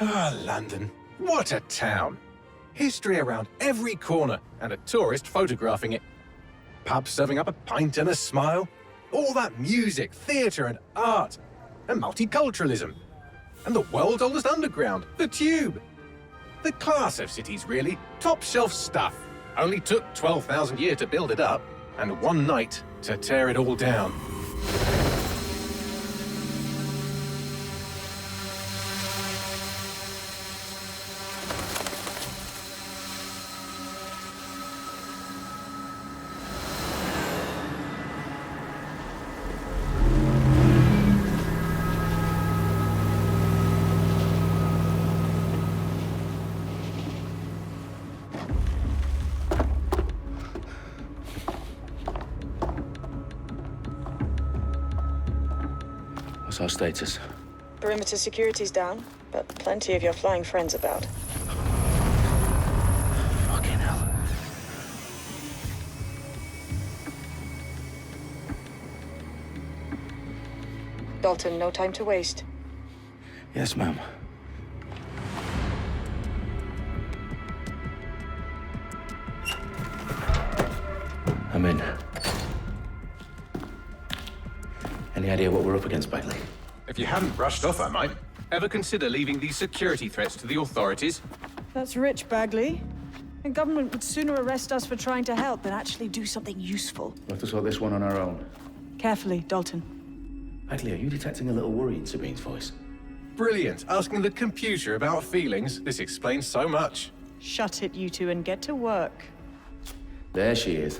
Ah, London. What a town. History around every corner, and a tourist photographing it. Pubs serving up a pint and a smile. All that music, theatre and art. And multiculturalism. And the world's oldest underground, the Tube. The class of cities, really. Top shelf stuff. Only took 12,000 years to build it up, and one night to tear it all down. What's our status? Perimeter security's down, but plenty of your flying friends about. Fucking hell. Dalton, no time to waste. Yes, ma'am. I'm in. Any idea what we're up against, Bagley? If you hadn't brushed off, I might. Ever consider leaving these security threats to the authorities? That's rich, Bagley. The government would sooner arrest us for trying to help than actually do something useful. We'll have to sort this one on our own. Carefully, Dalton. Bagley, are you detecting a little worry in Sabine's voice? Brilliant. Asking the computer about feelings. This explains so much. Shut it, you two, and get to work. There she is.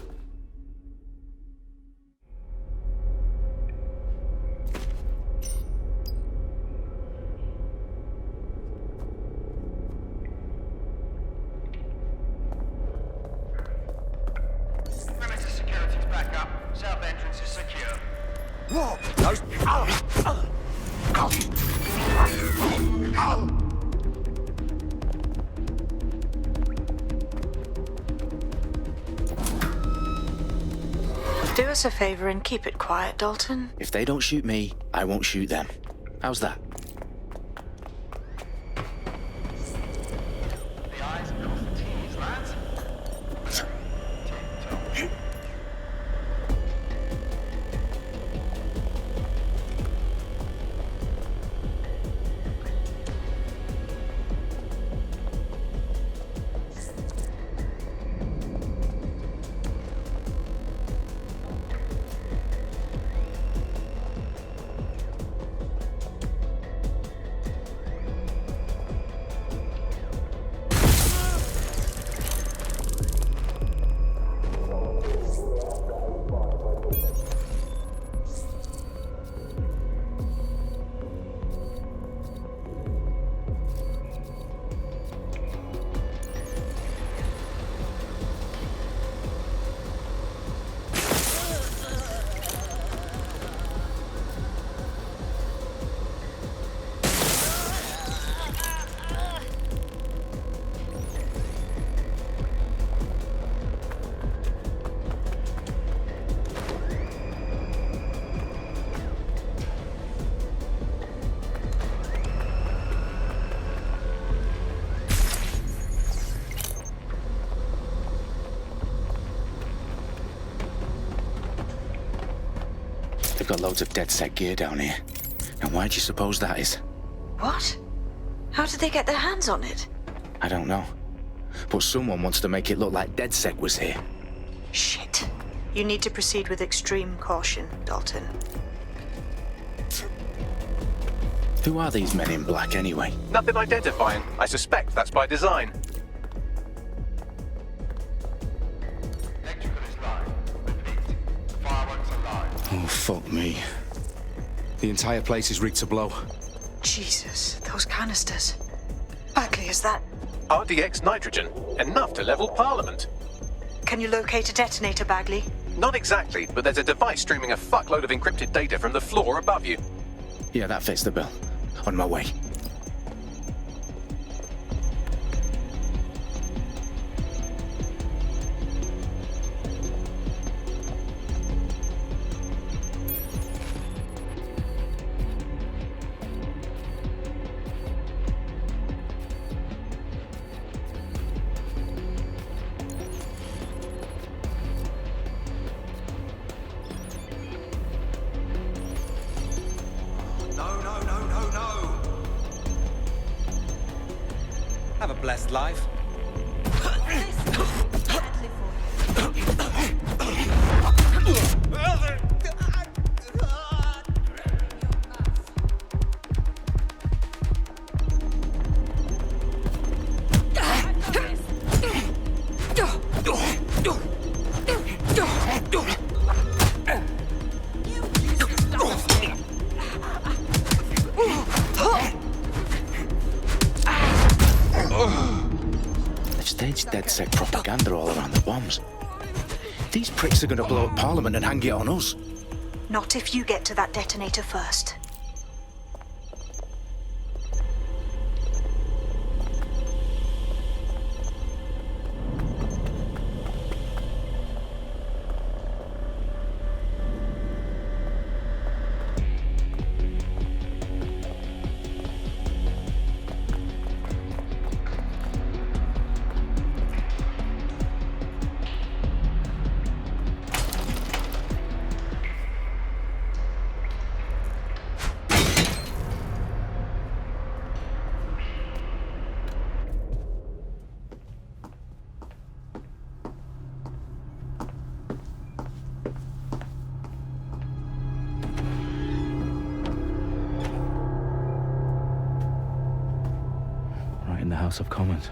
Do us a favor and keep it quiet, Dalton. If they don't shoot me, I won't shoot them. How's that? The I's cross the T's, lads. They've got loads of DedSec gear down here. Now, why do you suppose that is? What? How did they get their hands on it? I don't know. But someone wants to make it look like DedSec was here. Shit. You need to proceed with extreme caution, Dalton. Who are these men in black, anyway? Nothing identifying. I suspect that's by design. Electrical is live. Repeat. Fireworks are live. Oh, fuck me. The entire place is rigged to blow. Jesus, those canisters. Bagley, is that... RDX nitrogen. Enough to level Parliament. Can you locate a detonator, Bagley? Not exactly, but there's a device streaming a fuckload of encrypted data from the floor above you. Yeah, that fits the bill. On my way. a blessed life. They've staged DedSec propaganda all around the bombs. These pricks are going to blow up Parliament and hang it on us. Not if you get to that detonator first. In the House of Commons.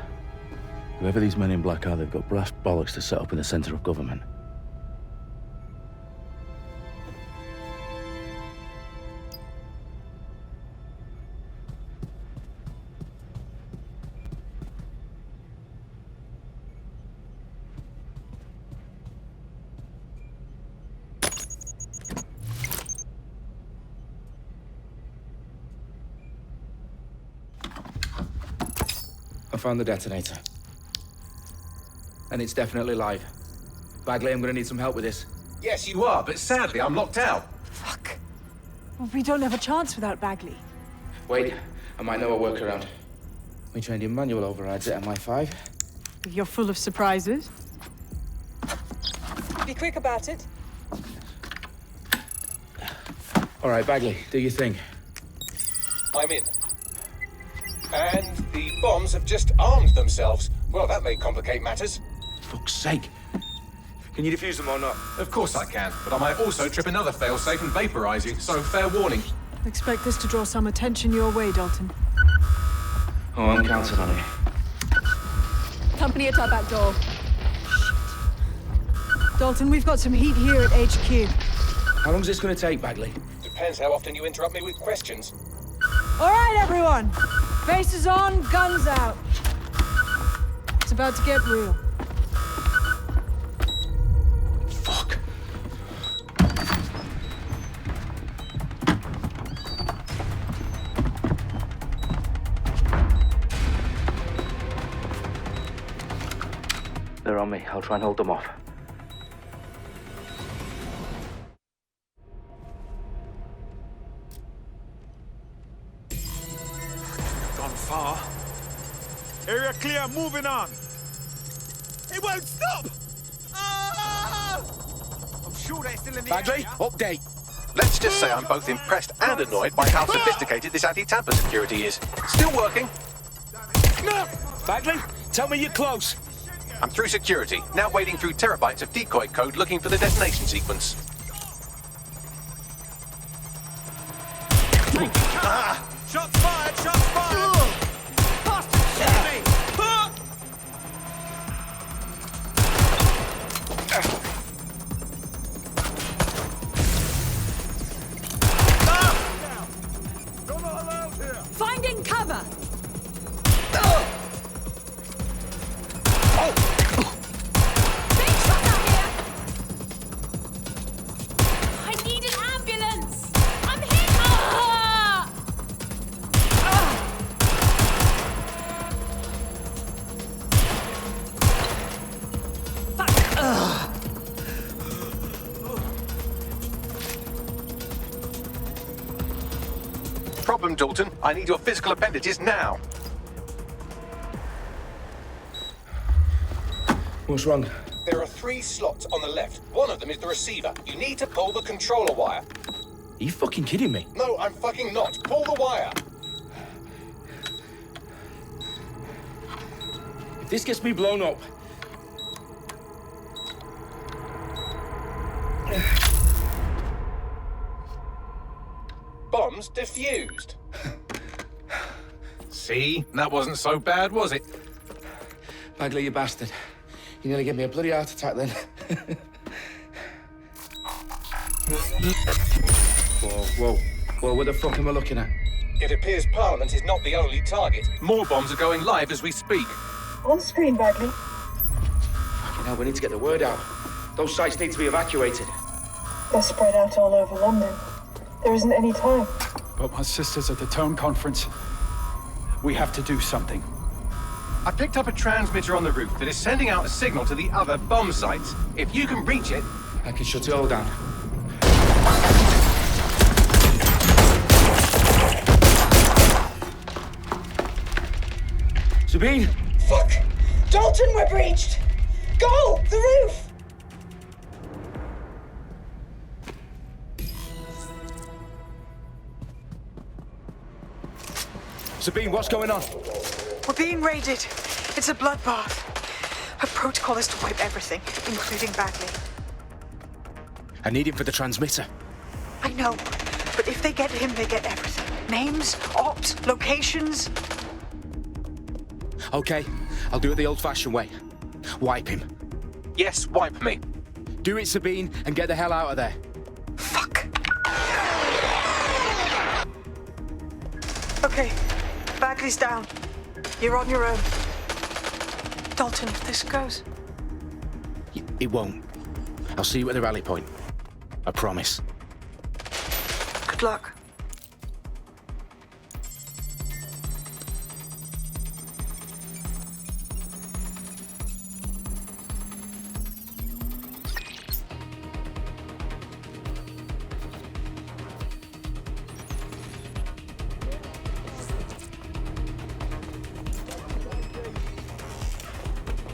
Whoever these men in black are, they've got brass bollocks to set up in the centre of government. I found the detonator. And it's definitely live. Bagley, I'm gonna need some help with this. Yes, you are, but sadly, I'm locked out. Fuck. Well, we don't have a chance without Bagley. Wait, I might know a workaround. We trained in manual overrides at MI5. You're full of surprises. Be quick about it. All right, Bagley, do your thing. I'm in. And the bombs have just armed themselves. Well, that may complicate matters. Fuck's sake. Can you defuse them or not? Of course I can, but I might also trip another failsafe and vaporize you, so fair warning. Expect this to draw some attention your way, Dalton. Oh, I'm counting on it. Company at our back door. Shit. Dalton, we've got some heat here at HQ. How long's this gonna take, Bagley? Depends how often you interrupt me with questions. All right, everyone. Faces on, guns out. It's about to get real. Fuck. They're on me. I'll try and hold them off. Gone far. Area clear, moving on. It won't stop! Ah! I'm sure they're still in the Bagley, area. update. Let's just say I'm both impressed and annoyed by how sophisticated this anti-tamper security is. Still working. Bagley, tell me you're close. I'm through security, now wading through terabytes of decoy code looking for the detonation sequence. Shots fired, shots fired! Bastard, shoot me! You're not allowed here! Finding cover! Big shot out here! I need an ambulance! I'm hit! Problem, Dalton. I need your physical appendages now. What's wrong? There are 3 slots on the left. One of them is the receiver. You need to pull the controller wire. Are you fucking kidding me? No, I'm fucking not. Pull the wire. This gets me blown up. Bombs defused. See? That wasn't so bad, was it? Bagley, you bastard. You nearly gave me a bloody heart attack then. Whoa, what the fuck am I looking at? It appears Parliament is not the only target. More bombs are going live as we speak. On screen, Bagley. Fucking hell, we need to get the word out. Those sites need to be evacuated. They're spread out all over London. There isn't any time. But my sister's at the Tone Conference. We have to do something. I picked up a transmitter on the roof that is sending out a signal to the other bomb sites. If you can reach it... I can shut it all down. Sabine! Fuck! Dalton, we're breached! Go! The roof! Sabine, what's going on? We're being raided. It's a bloodbath. Her protocol is to wipe everything, including Bagley. I need him for the transmitter. I know, but if they get him, they get everything. Names, ops, locations. Okay, I'll do it the old-fashioned way. Wipe him. Yes, wipe me. Do it, Sabine, and get the hell out of there. Fuck. Okay, Bagley's down. You're on your own. Dalton, if this goes... It won't. I'll see you at the rally point. I promise. Good luck.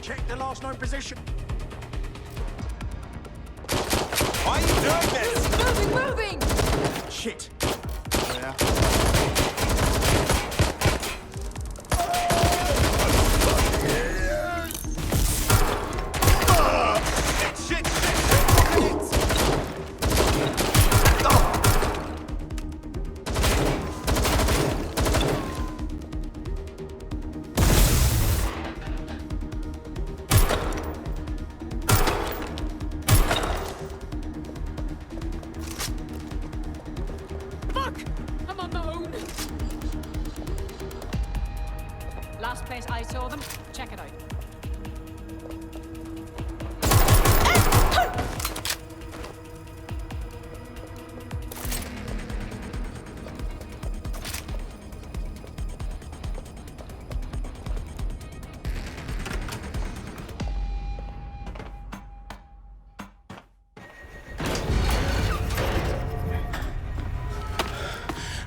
Check the last known position. Why are you doing this? Moving! Shit. Yeah. Shit! I'm on my own. Last place I saw them, check it out.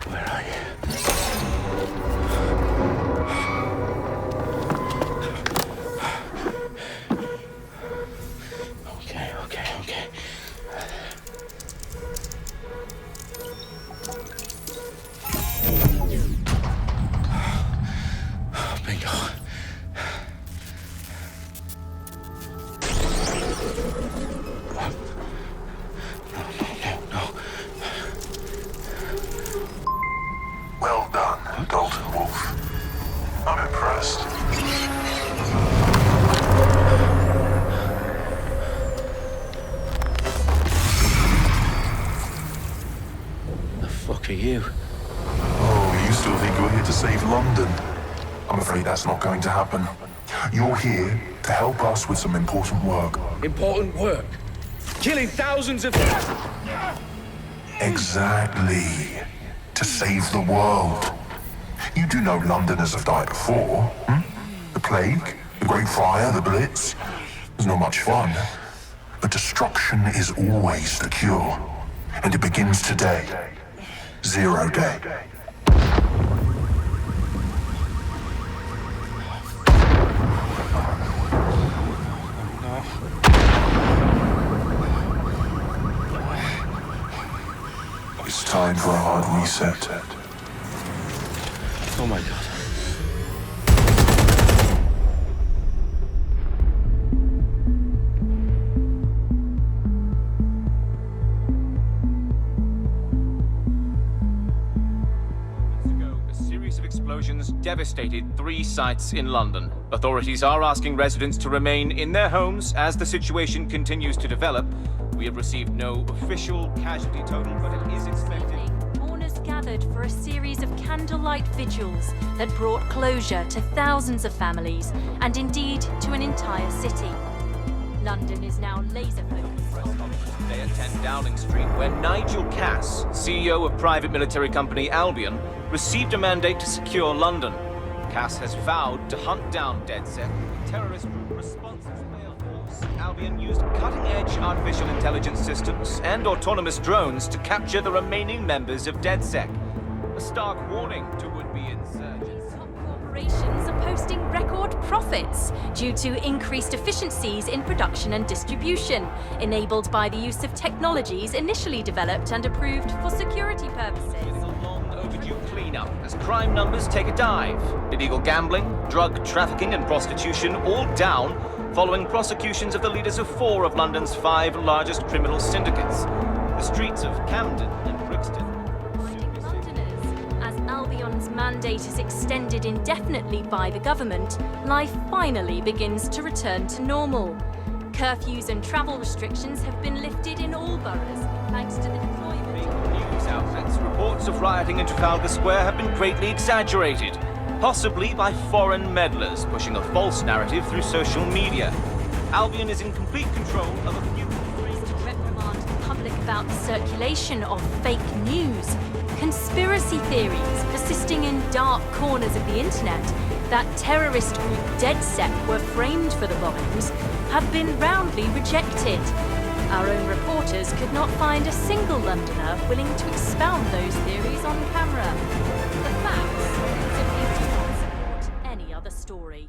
Where are you? Okay. Bingo. No. Well done, Dalton Wolfe. I'm impressed. The fuck are you? Oh, you still think you're here to save London? I'm afraid that's not going to happen. You're here to help us with some important work. Important work. Killing thousands of... Exactly. To save the world. You do know Londoners have died before, hmm? The plague, the Great Fire, the Blitz. It's not much fun. But destruction is always the cure. And it begins today. 0 day. It's time for a hard reset. Oh my god. explosions devastated 3 sites in London. Authorities are asking residents to remain in their homes as the situation continues to develop. We have received no official casualty total, but it is expected. Mourners gathered for a series of candlelight vigils that brought closure to thousands of families and indeed to an entire city. London is now laser-focused on... Today at 10 Downing Street, where Nigel Cass, CEO of private military company Albion, received a mandate to secure London. Cass has vowed to hunt down DedSec, a terrorist group responsible for Albion used cutting-edge artificial intelligence systems and autonomous drones to capture the remaining members of DedSec. A stark warning to would-be insurgents. Top corporations are posting record profits due to increased efficiencies in production and distribution, enabled by the use of technologies initially developed and approved for security purposes. Overdue cleanup as crime numbers take a dive. Illegal gambling, drug trafficking and prostitution all down following prosecutions of the leaders of 4 of London's 5 largest criminal syndicates. The streets of Camden and Brixton. Londoners, as Albion's mandate is extended indefinitely by the government, life finally begins to return to normal. Curfews and travel restrictions have been lifted in all boroughs thanks to the deployment. News outlets, reports of rioting in Trafalgar Square have been greatly exaggerated, possibly by foreign meddlers pushing a false narrative through social media. Albion is in complete control of a few... To reprimand the public about the circulation of fake news, conspiracy theories persisting in dark corners of the internet that terrorist group DedSec were framed for the bombings have been roundly rejected. Our own reporters could not find a single Londoner willing to expound those theories on camera. The facts simply do not support any other story.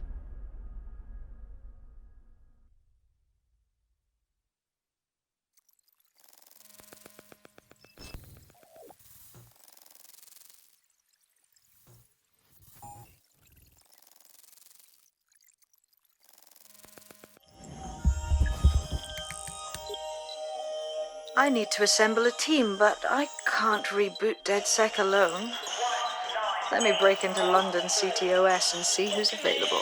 I need to assemble a team, but I can't reboot DedSec alone. Let me break into London CTOS and see who's available.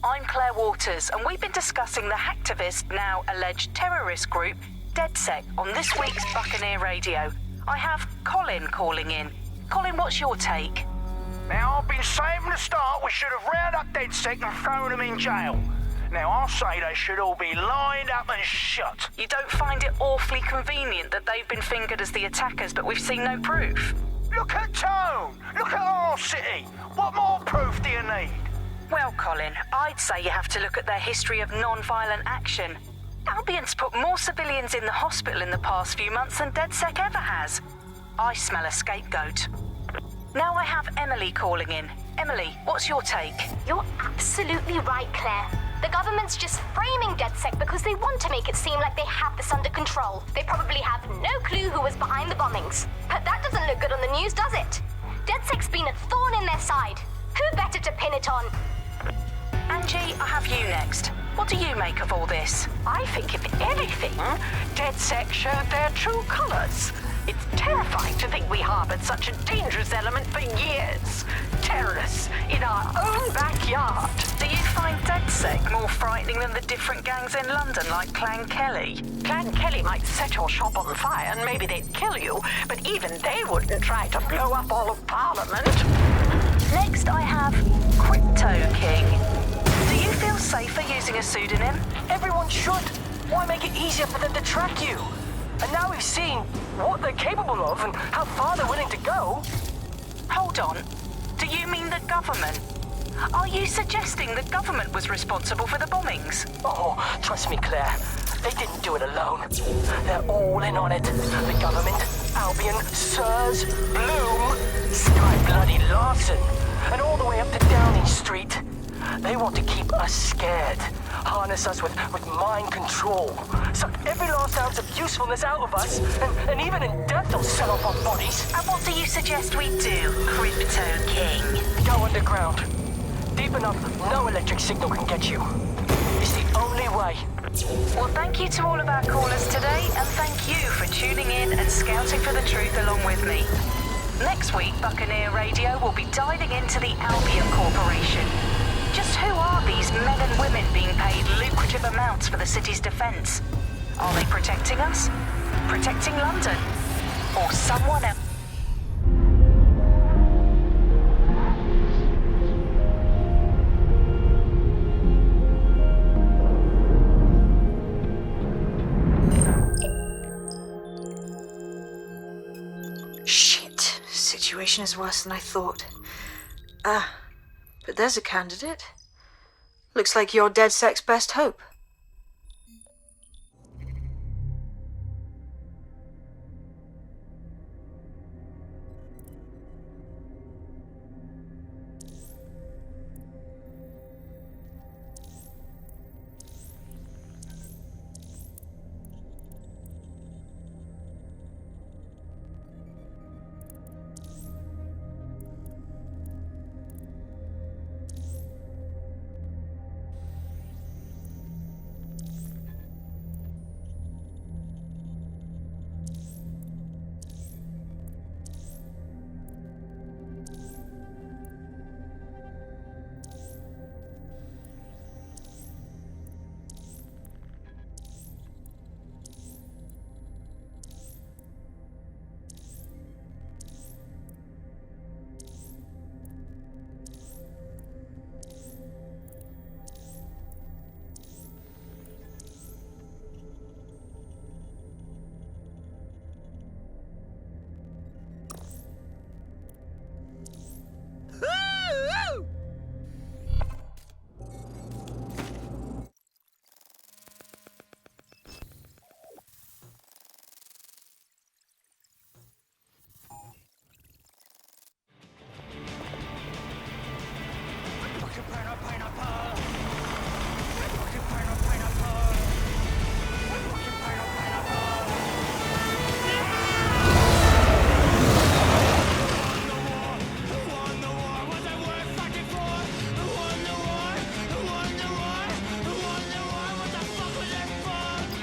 I'm Claire Waters, and we've been discussing the hacktivist, now alleged terrorist group, DedSec, on this week's Buccaneer Radio. I have Colin calling in. Colin, what's your take? Now, I've been saying from the start we should have rounded up DedSec and thrown them in jail. Now, I'll say they should all be lined up and shot. You don't find it awfully convenient that they've been fingered as the attackers, but we've seen no proof? Look at Tone! Look at our city! What more proof do you need? Well, Colin, I'd say you have to look at their history of non-violent action. Albion's put more civilians in the hospital in the past few months than DedSec ever has. I smell a scapegoat. Now I have Emily calling in. Emily, what's your take? You're absolutely right, Claire. The government's just framing DedSec because they want to make it seem like they have this under control. They probably have no clue who was behind the bombings. But that doesn't look good on the news, does it? DedSec's been a thorn in their side. Who better to pin it on? Angie, I have you next. What do you make of all this? I think, if anything, DedSec showed their true colors. It's terrifying to think we harbored such a dangerous element for years. Terrorists in our own backyard. Do you find DedSec more frightening than the different gangs in London, like Clan Kelley? Clan Kelley might set your shop on fire and maybe they'd kill you, but even they wouldn't try to blow up all of Parliament. Next I have Crypto King. Do you feel safer using a pseudonym? Everyone should. Why make it easier for them to track you? And now we've seen what they're capable of and how far they're willing to go. Hold on. Do you mean the government? Are you suggesting the government was responsible for the bombings? Oh, trust me, Claire. They didn't do it alone. They're all in on it. The government, Albion, Sirs, Bloom, Sky Bloody Larson, and all the way up to Downing Street. They want to keep us scared, harness us with mind control, suck every last ounce of usefulness out of us, and even in death they'll sell off our bodies. And what do you suggest we do, Crypto King? Go underground. Deep enough, no electric signal can get you. It's the only way. Well, thank you to all of our callers today, and thank you for tuning in and scouting for the truth along with me. Next week, Buccaneer Radio will be diving into the Albion Corporation. Just who are these men and women being paid lucrative amounts for the city's defense? Are they protecting us? Protecting London? Or someone else? Shit. Situation is worse than I thought. But there's a candidate. Looks like you're DedSec's best hope.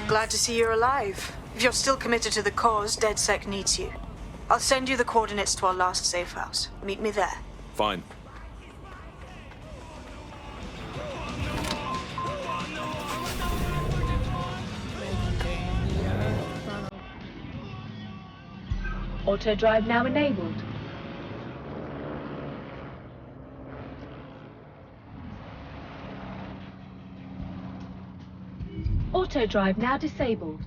Glad to see you're alive. If you're still committed to the cause, DedSec needs you. I'll send you the coordinates to our last safe house. Meet me there. Fine. Auto drive now enabled. Auto drive now disabled.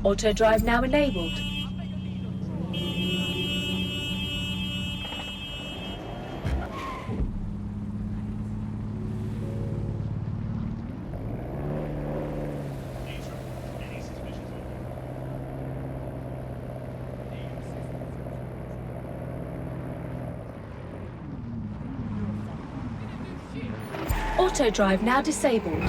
Auto drive now enabled. Auto drive now disabled.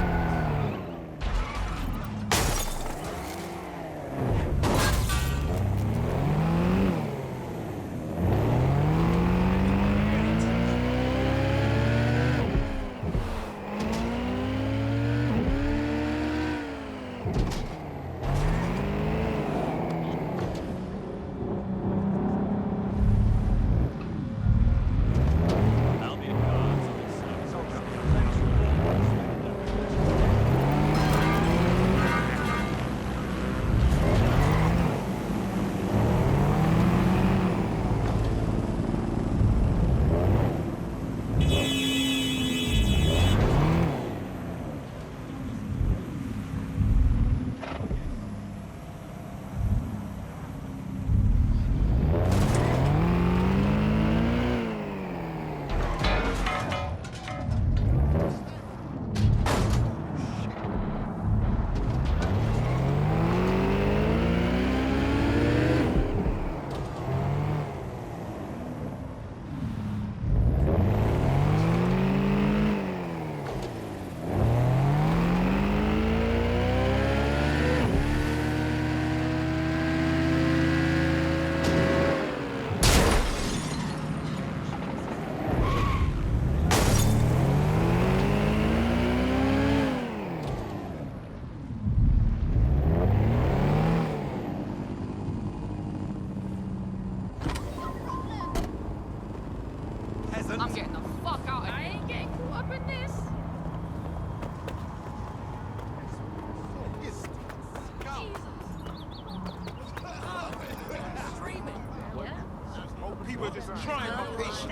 We're just trying our patience.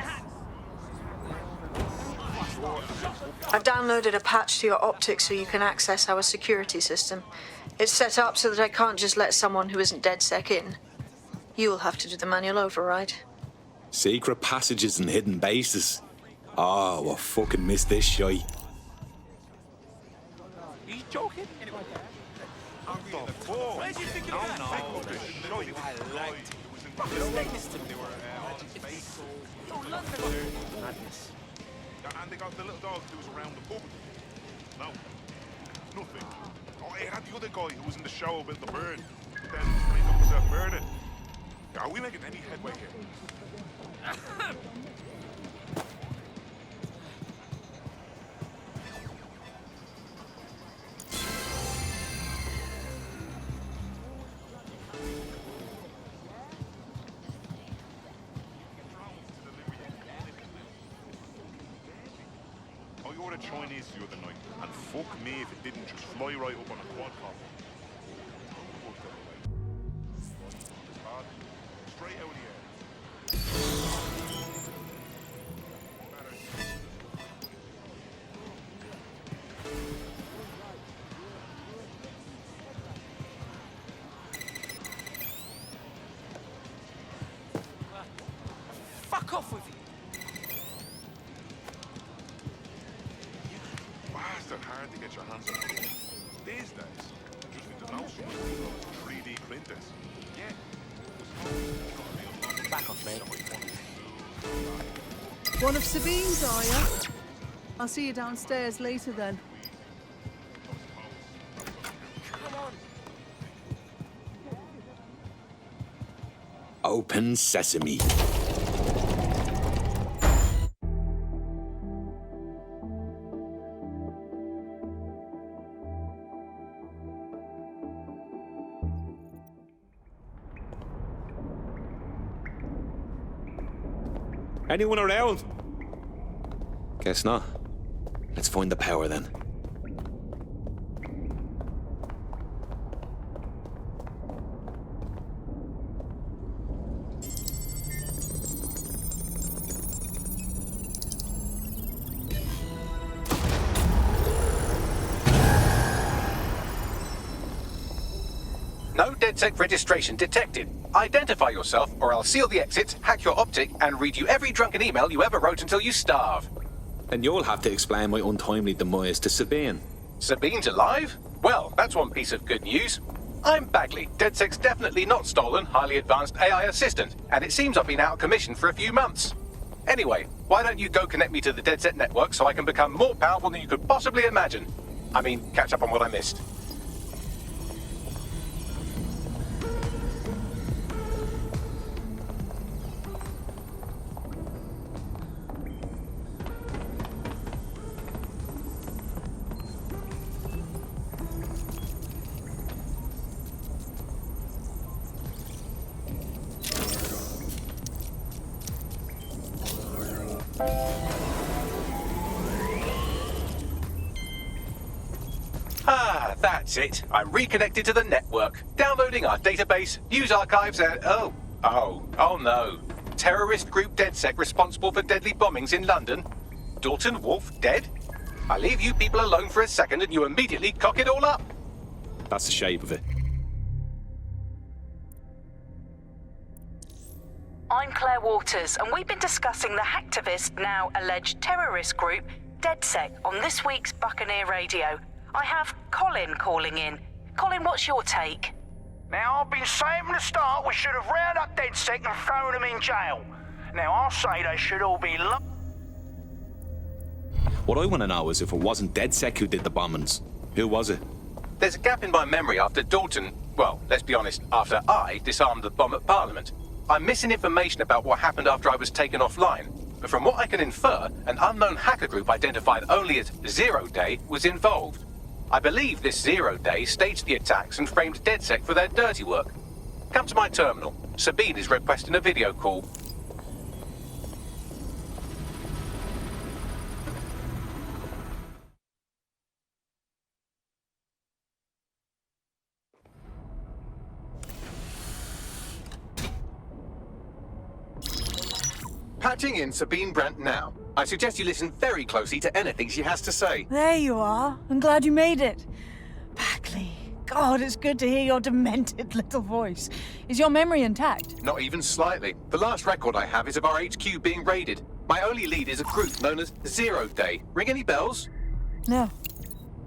I've downloaded a patch to your optics so you can access our security system. It's set up so that I can't just let someone who isn't DedSec in. You'll have to do the manual override. Secret passages and hidden bases. Oh, I fucking missed this shite. He's joking? Anyway. Where did you think of that? No, I liked it. Madness. And they got the little dog who was around the pub. No, nothing. Oh, I had the other guy who was in the show about the bird. But then he ended up himself murdered. Are we making any headway here? I ordered Chinese the other night, and fuck me if it didn't just fly right up on a quad cop. Straight out of the air. Fuck off with you. Bastard hard to get your hands on. These days, you just need to know someone who 3D printers. Yeah. Back off, mate. One of Sabine's, are you? I'll see you downstairs later then. Come on. Open sesame. Anyone around? Guess not. Let's find the power then. No DedSec registration detected. Identify yourself, or I'll seal the exits, hack your optic, and read you every drunken email you ever wrote until you starve. And you'll have to explain my untimely demise to Sabine. Sabine's alive? Well, that's one piece of good news. I'm Bagley, DedSec's definitely not stolen, highly advanced AI assistant, and it seems I've been out of commission for a few months. Anyway, why don't you go connect me to the DedSec network so I can become more powerful than you could possibly imagine? I mean, catch up on what I missed. Ah, that's it. I'm reconnected to the network, downloading our database, news archives, and oh no. Terrorist group DedSec responsible for deadly bombings in London. Dalton, Wolfe, dead? I leave you people alone for a second and you immediately cock it all up. That's the shape of it. I'm Claire Waters, and we've been discussing the hacktivist, now alleged terrorist group, DedSec, on this week's Buccaneer Radio. I have Colin calling in. Colin, what's your take? Now, I've been saying from the start we should have rounded up DedSec and thrown them in jail. Now, I'll say they should all be What I want to know is if it wasn't DedSec who did the bombings, who was it? There's a gap in my memory after Dalton, well, let's be honest, after I disarmed the bomb at Parliament. I'm missing information about what happened after I was taken offline. But from what I can infer, an unknown hacker group identified only as Zero Day was involved. I believe this Zero Day staged the attacks and framed DedSec for their dirty work. Come to my terminal. Sabine is requesting a video call. Patching in Sabine Brandt now. I suggest you listen very closely to anything she has to say. There you are. I'm glad you made it. Backley. God, it's good to hear your demented little voice. Is your memory intact? Not even slightly. The last record I have is of our HQ being raided. My only lead is a group known as 0 Day. Ring any bells? No.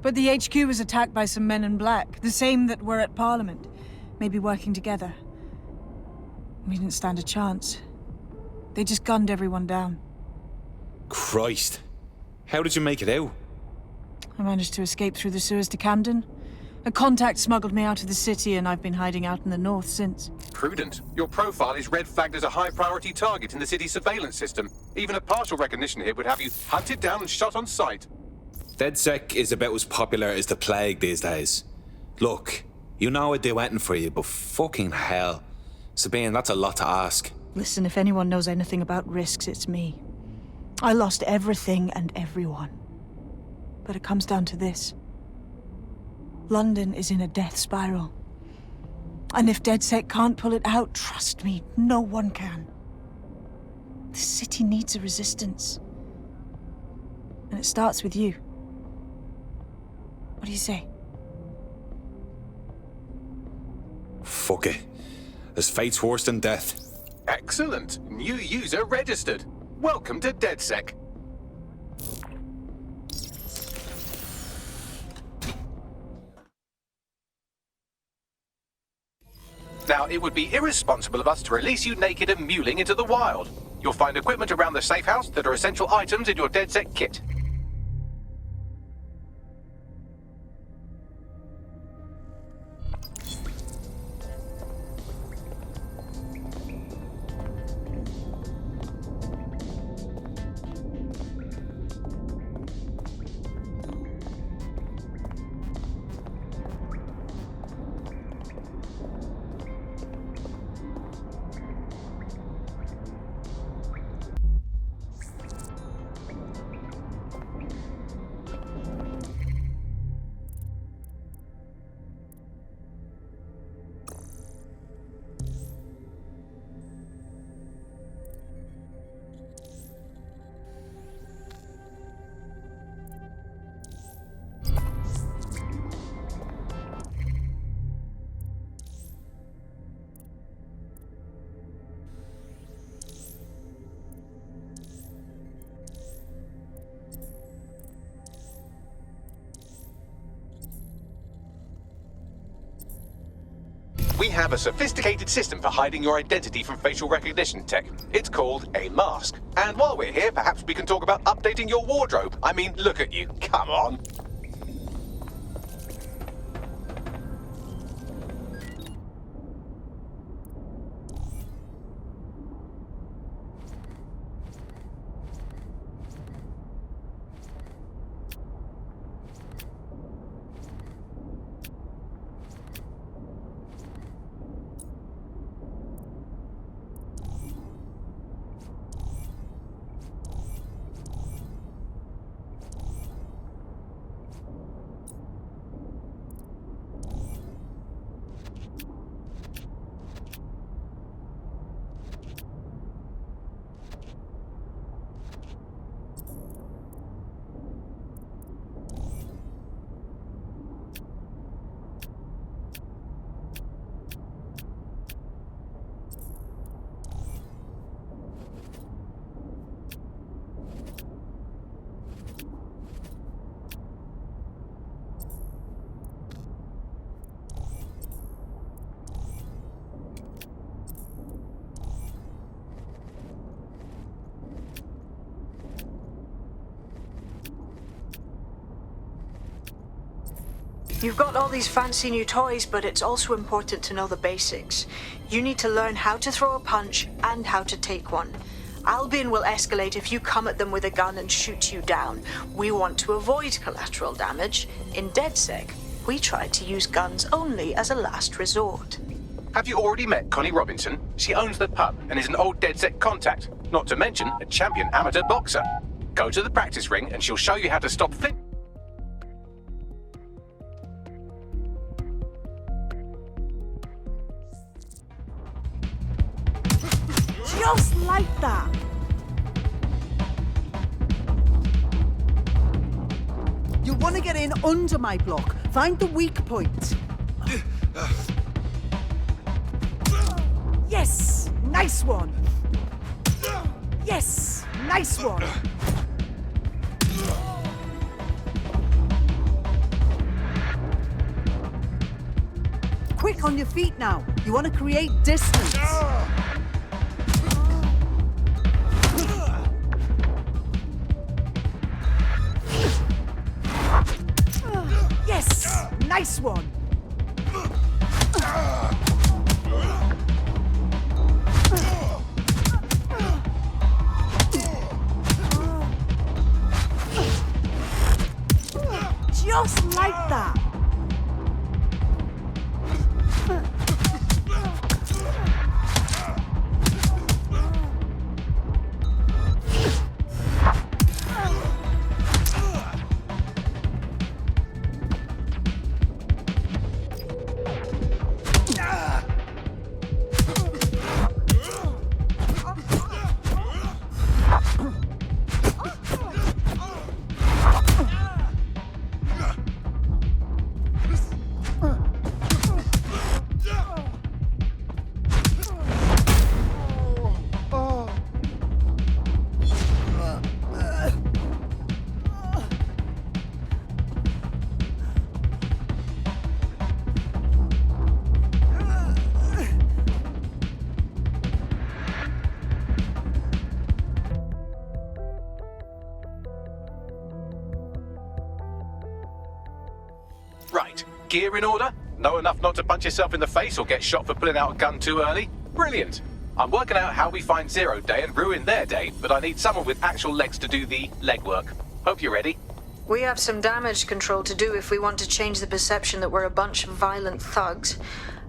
But the HQ was attacked by some men in black, the same that were at Parliament. Maybe working together. We didn't stand a chance. They just gunned everyone down. Christ. How did you make it out? I managed to escape through the sewers to Camden. A contact smuggled me out of the city, and I've been hiding out in the north since. Prudent. Your profile is red flagged as a high-priority target in the city's surveillance system. Even a partial recognition hit would have you hunted down and shot on sight. DedSec is about as popular as the plague these days. Look, you know I'd do anything for you, but fucking hell. Sabine, that's a lot to ask. Listen, if anyone knows anything about risks, it's me. I lost everything and everyone. But it comes down to this. London is in a death spiral. And if DedSec can't pull it out, trust me, no one can. The city needs a resistance. And it starts with you. What do you say? Fuck it. There's fate's worse than death. Excellent. New user registered. Welcome to DedSec. Now, it would be irresponsible of us to release you naked and mewling into the wild. You'll find equipment around the safe house that are essential items in your DedSec kit. We have a sophisticated system for hiding your identity from facial recognition tech. It's called a mask. And while we're here, perhaps we can talk about updating your wardrobe. I mean, look at you. Come on. You've got all these fancy new toys, but it's also important to know the basics. You need to learn how to throw a punch and how to take one. Albion will escalate if you come at them with a gun and shoot you down. We want to avoid collateral damage. In DedSec, we try to use guns only as a last resort. Have you already met Connie Robinson? She owns the pub and is an old DedSec contact, not to mention a champion amateur boxer. Go to the practice ring and she'll show you how to stop flip. Just like that. want to get in under my block. Find the weak point. Yes! Nice one! Yes! Nice one! Quick on your feet now. You want to create distance. Yes! Nice one! Just like that. Right, gear in order? Know enough not to punch yourself in the face or get shot for pulling out a gun too early? Brilliant! I'm working out how we find Zero Day and ruin their day, but I need someone with actual legs to do the legwork. Hope you're ready. We have some damage control to do if we want to change the perception that we're a bunch of violent thugs.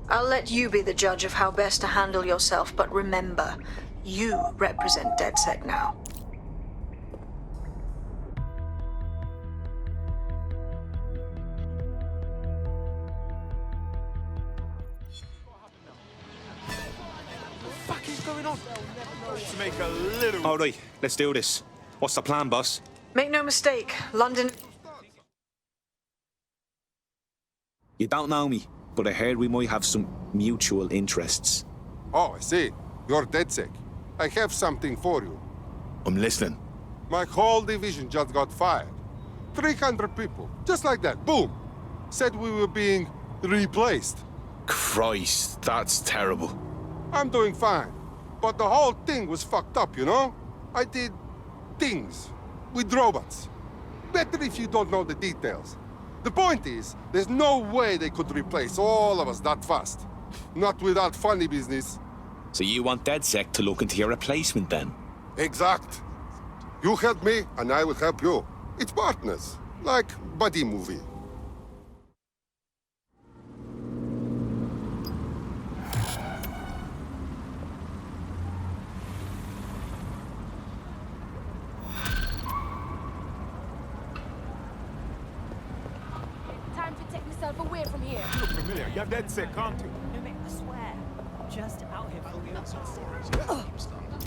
I'll let you be the judge of how best to handle yourself, but remember, you represent DedSec now. What is going on? Let's make a little... All right, let's do this. What's the plan, boss? Make no mistake, London... You don't know me, but I heard we might have some mutual interests. Oh, I see. You're DedSec. I have something for you. I'm listening. My whole division just got fired. 300 people, just like that, boom. Said we were being replaced. Christ, that's terrible. I'm doing fine. But the whole thing was fucked up, you know? I did things with robots. Better if you don't know the details. The point is, there's no way they could replace all of us that fast. Not without funny business. So you want DedSec to look into your replacement then? Exact. You help me, and I will help you. It's partners, like buddy movie. Time to take myself away from here. You look familiar. You have DedSec, can't you? No, mate, I swear. Just out here for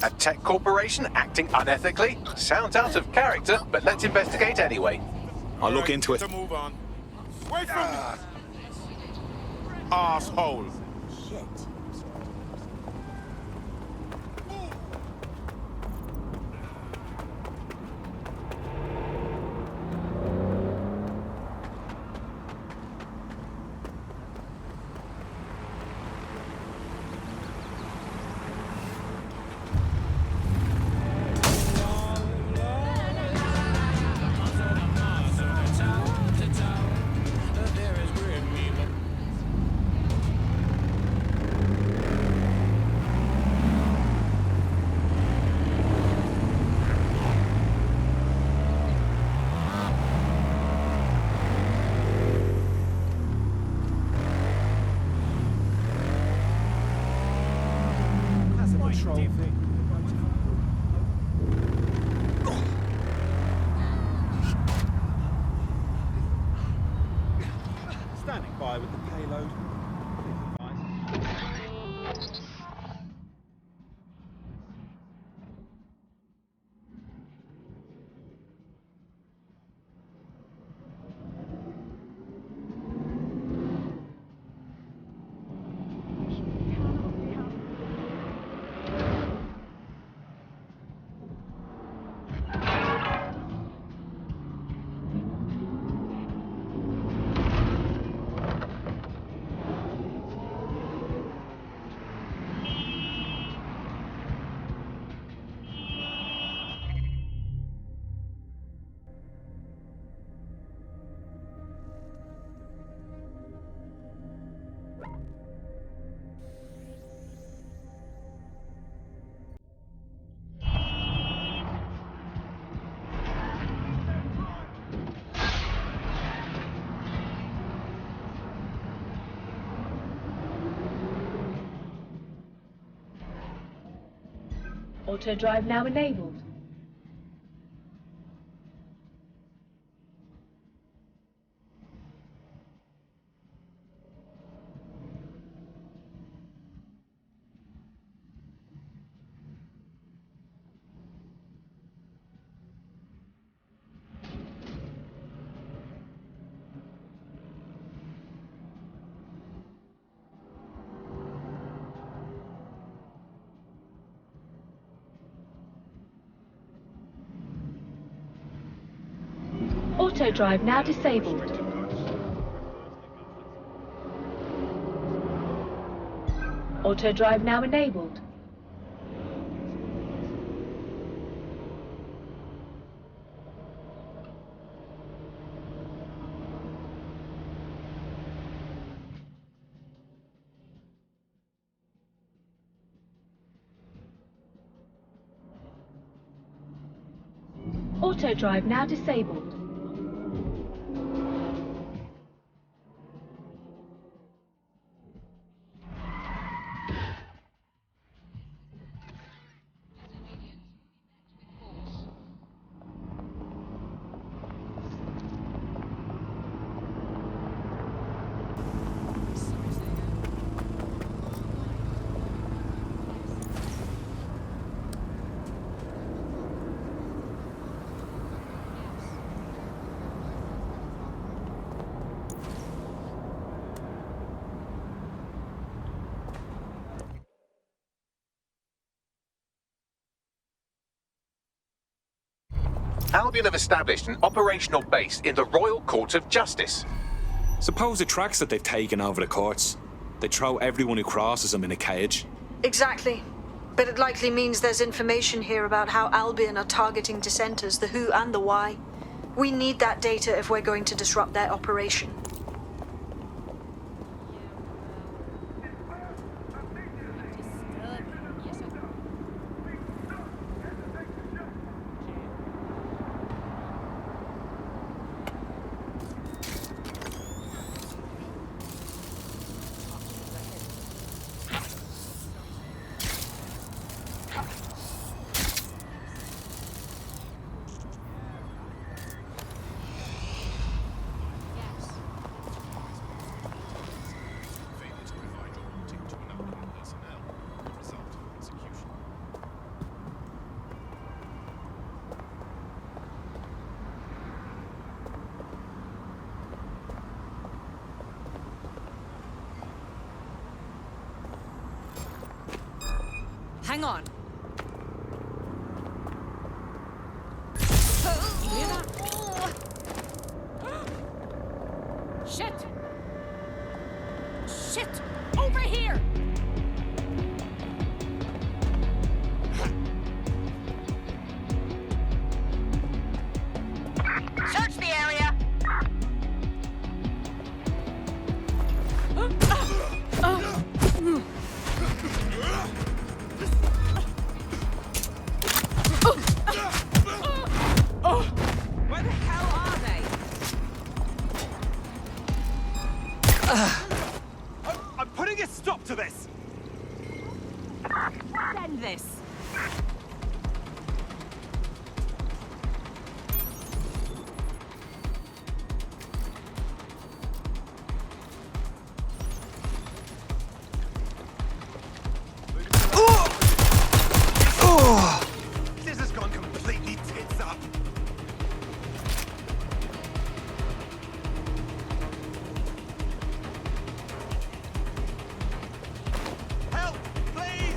A tech corporation acting unethically? Sounds out of character, but let's investigate anyway. I'll look into it. To move on. Wait from me! Asshole. Shit. Standing by with the payload. Auto drive now enabled. Auto drive now disabled. Auto drive now enabled. Auto drive now disabled. Albion have established an operational base in the Royal Court of Justice. Suppose the tracks that they've taken over the courts, they throw everyone who crosses them in a cage. Exactly. But it likely means there's information here about how Albion are targeting dissenters, the who and the why. We need that data if we're going to disrupt their operation. Hang on. You hear that? Shit! Shit! Over here! Search the area! Where the hell are they? I'm putting a stop to this! Send this. This has gone completely tits up. Help, please!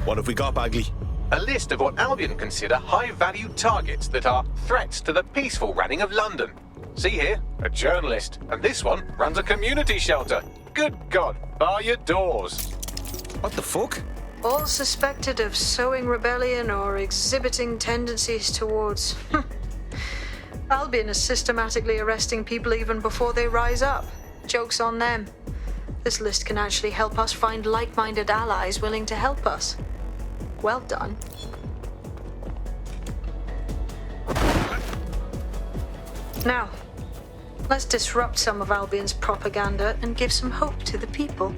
What have we got, Bagley? A list of what Albion consider high-value targets that are threats to the peaceful running of London. See here, a journalist, and this one runs a community shelter. Good God, bar your doors. What the fuck? All suspected of sowing rebellion or exhibiting tendencies towards... Albion is systematically arresting people even before they rise up. Joke's on them. This list can actually help us find like-minded allies willing to help us. Well done. Now, let's disrupt some of Albion's propaganda and give some hope to the people.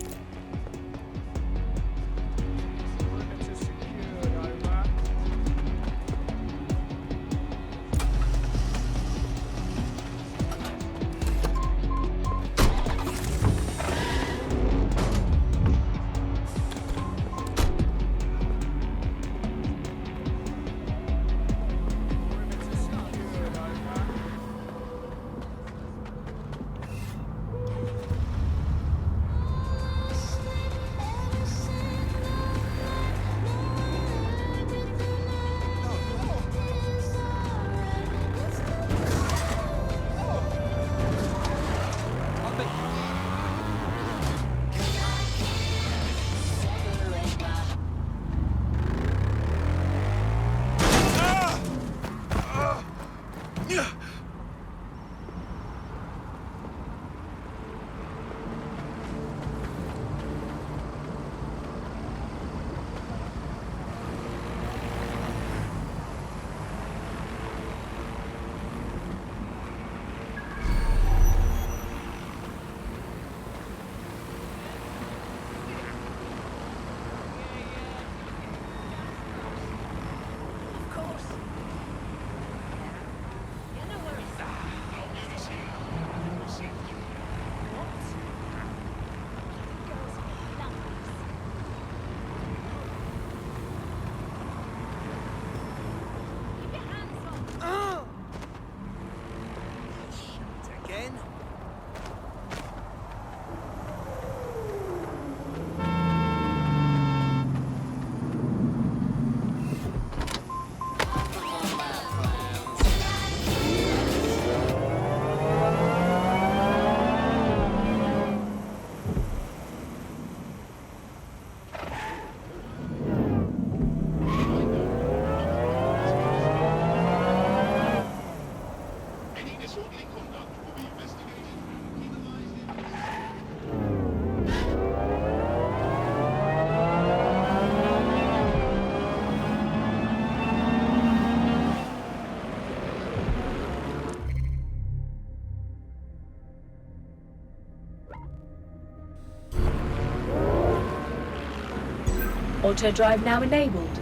Auto drive now enabled.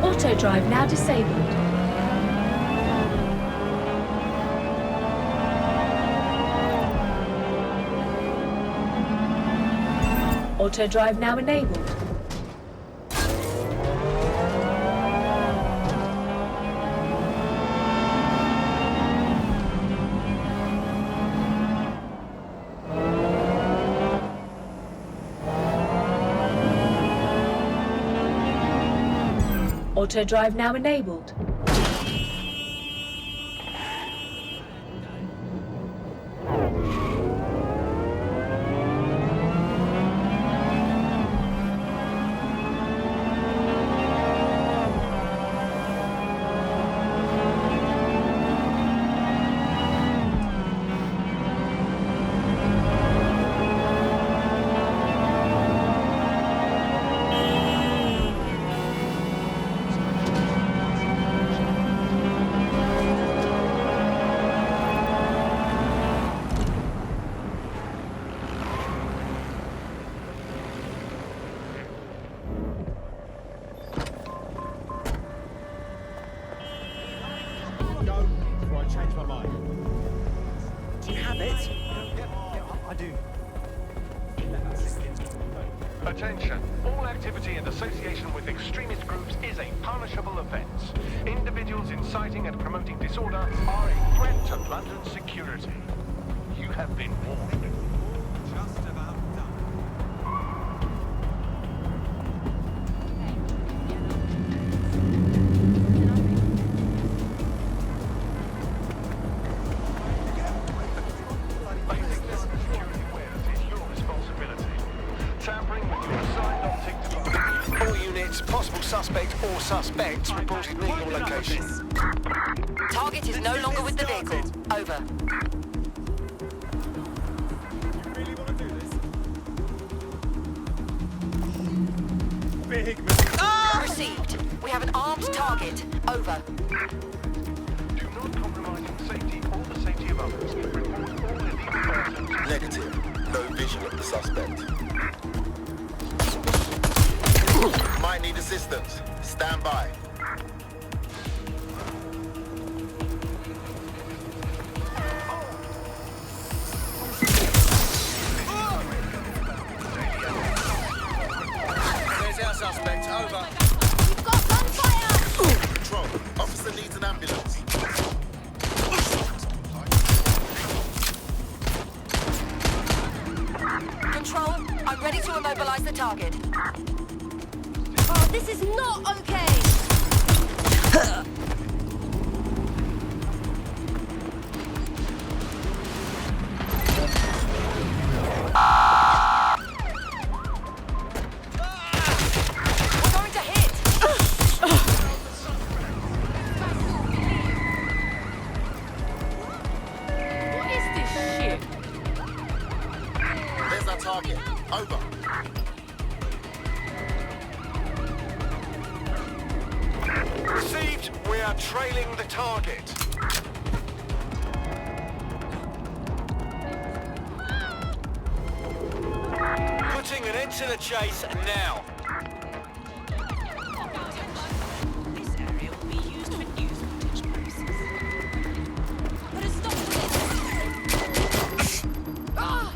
Auto drive now disabled. Auto drive now enabled. Auto drive now enabled. Attention! All activity in association with extremist groups is a punishable offence. Individuals inciting and promoting disorder are a threat to London's security. You have been warned. Just about done. suspect or suspects reported near your location. Target is no longer with the vehicle. Over. Big mistake. Received. We have an armed target. Over. Do not compromise your safety or the safety of others. Report all illegal persons. Negative. No visual of the suspect. Might need assistance. Stand by. There's our suspect. Over. We've got gunfire! Control. Officer needs an ambulance. Control, I'm ready to immobilize the target. Oh, this is not okay! We're going to hit! What is this shit? There's our target. Over. Received. We are trailing the target. Putting an end to the chase now. This area will be used for news footage purposes. Put a stop to this! Ah!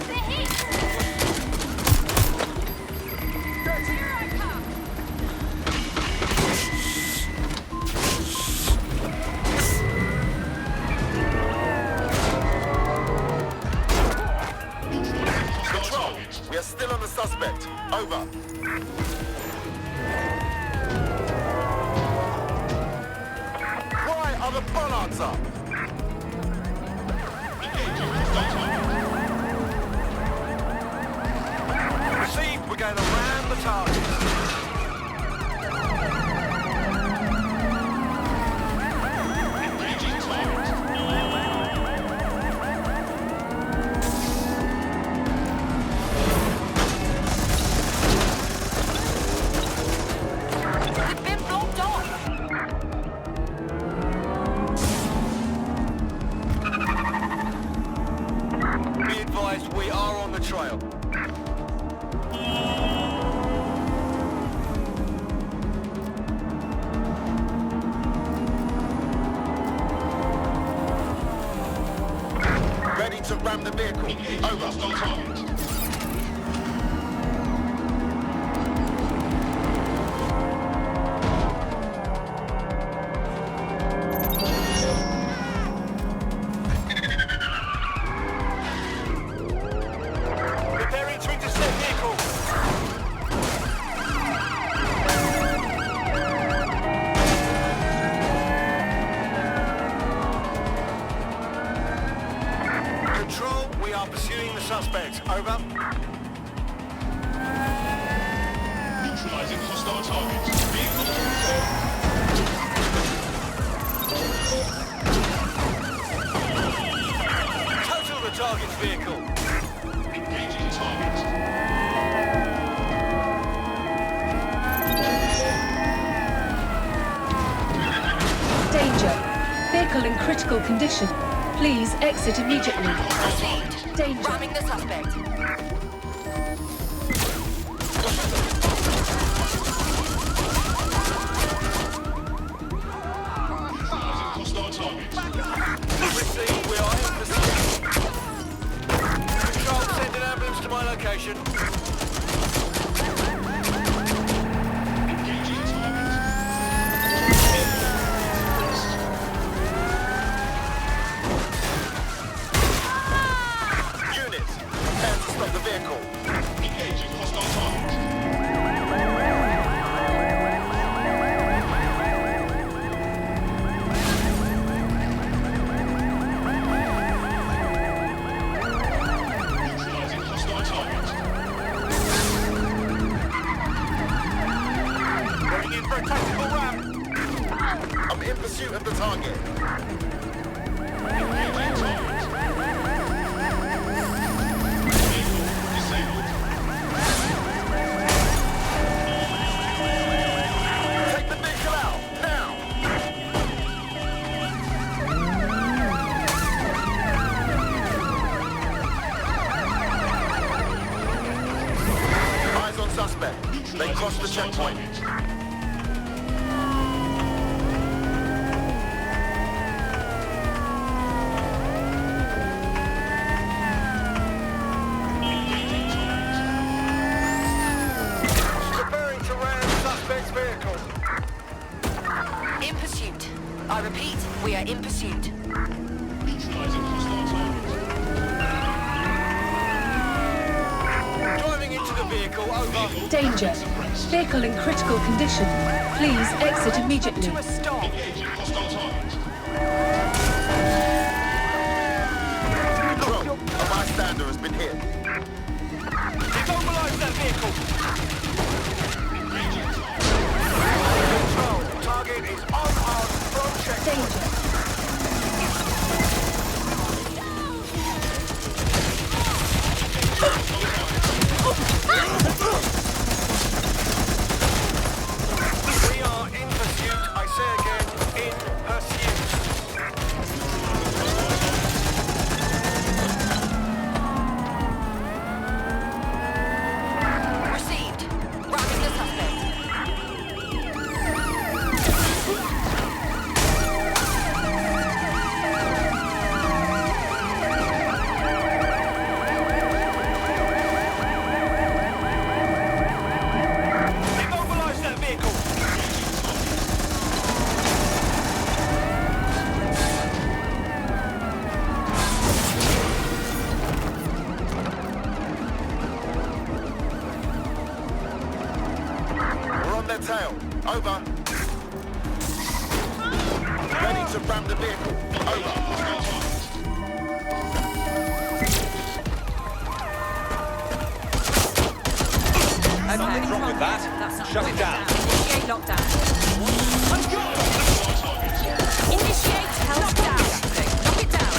They're hit! Here I come! Control. We are still on the suspect. Over. Why are the bollards up? Received. We're going to ram the target. We've been blocked off! Be advised, we are on the trail. Ready to ram the vehicle. Over. Preparing to intercept vehicle. Control, we are pursuing the suspect. Over. Neutralizing hostile targets. Total the target's vehicle. Engaging target. Danger. Vehicle in critical condition. Please exit immediately. Received. Danger. Ramming the suspect. Hostile target. Received, we are in pursuit. Control, send an ambulance to my location. Engaging target. Units. Prepare to stop the for a tactical ramp. I'm in pursuit of the target. Take the vehicle out, now! Eyes on suspect. They crossed the checkpoint. Preparing to ram suspect's vehicle. In pursuit. I repeat, we are in pursuit. Driving into the vehicle, over. Danger. Vehicle in critical condition. Please exit immediately. To a stop. Control, a bystander has been hit. Demobilize that vehicle. Control, target is unarmed from checkpoint. We are in pursuit, I say again, in pursuit. Received. Ramming the suspect. Demobilize that vehicle. We're on their tail. Over. Ready to ram the vehicle. Over. Something's wrong with that. Shut it down. Initiate lockdown. Initiate lockdown. Lock it down.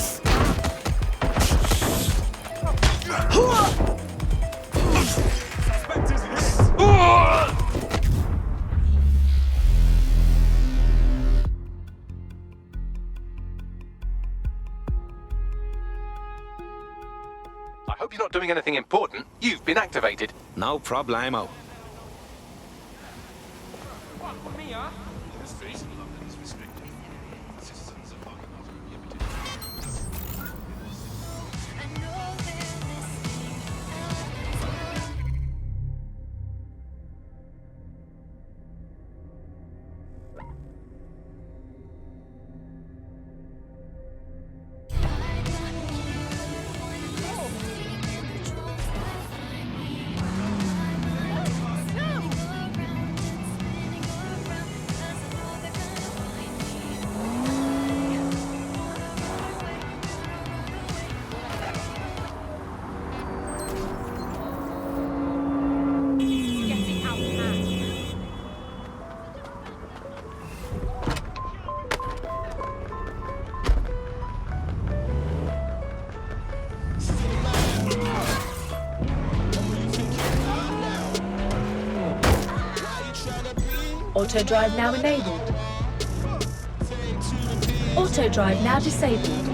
I hope you're not doing anything important. You've been activated. No problemo. Auto drive now enabled. Auto drive now disabled.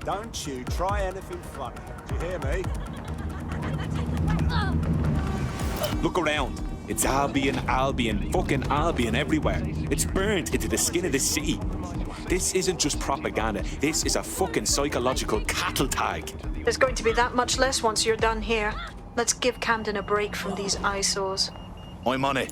Don't you try anything funny. Do you hear me? Look around. It's Albion, fucking Albion everywhere. It's burned into the skin of the city. This isn't just propaganda. This is a fucking psychological cattle tag. There's going to be that much less once you're done here. Let's give Camden a break from these eyesores. I'm on it.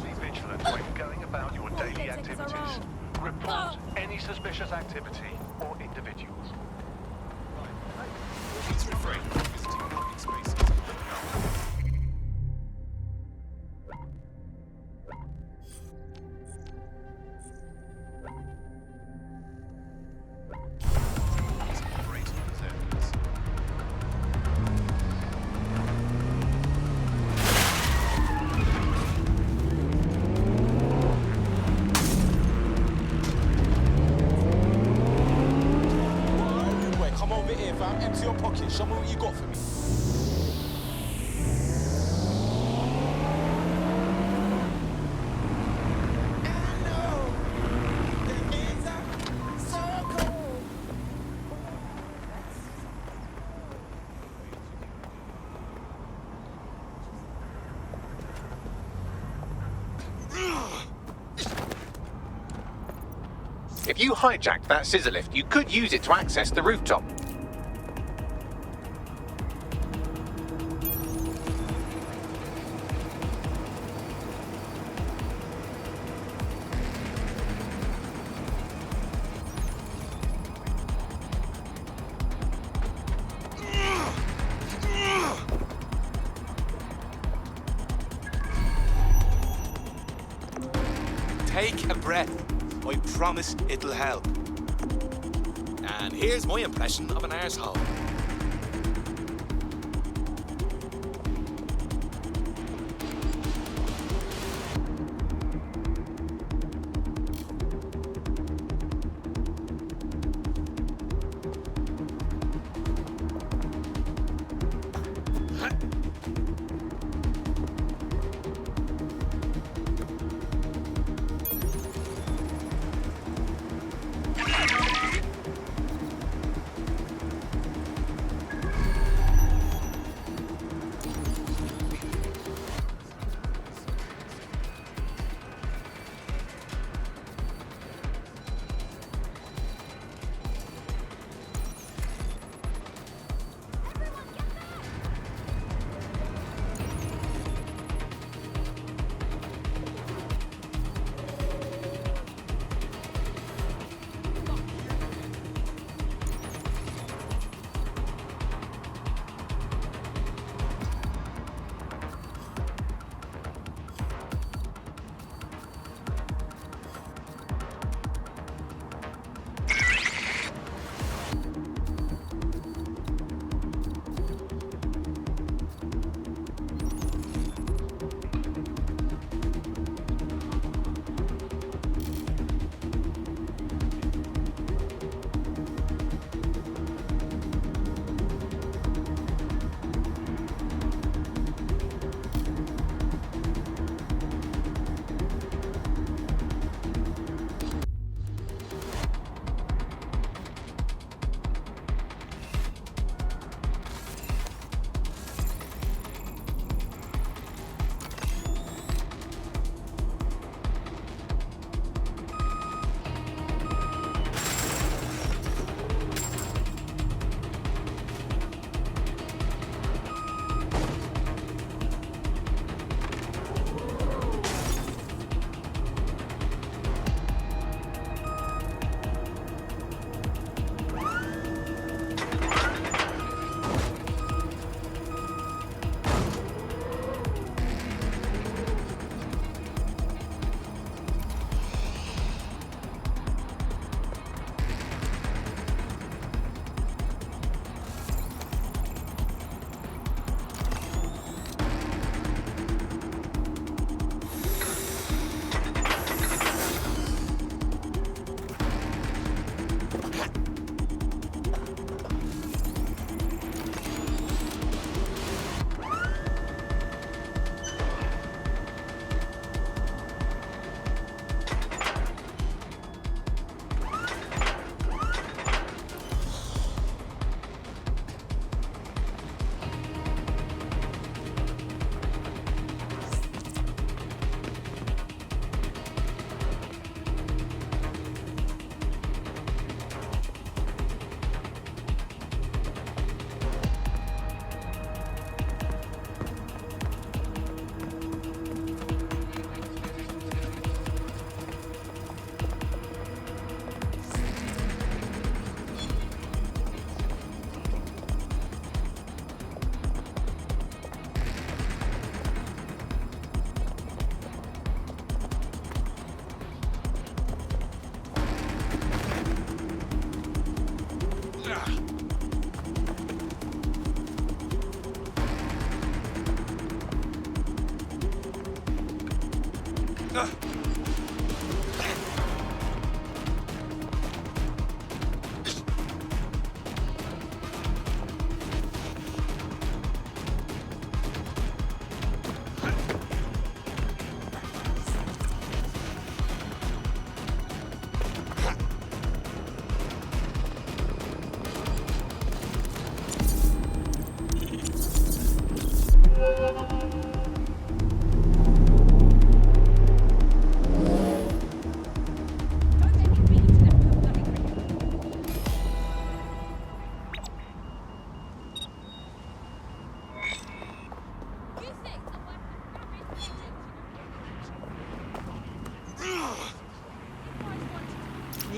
Be vigilant when going about your daily activities. Report any suspicious activity or individuals. Please refrain from visiting public spaces. Come over here, fam. Empty your pocket. Show me what you got for me. If you hijacked that scissor lift, you could use it to access the rooftop. Take a breath. I promise it'll help. And here's my impression of an arsehole.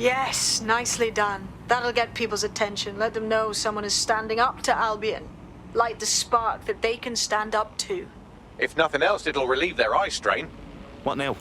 Yes, nicely done. That'll get people's attention. Let them know someone is standing up to Albion. Light the spark that they can stand up to. If nothing else, it'll relieve their eye strain. What now?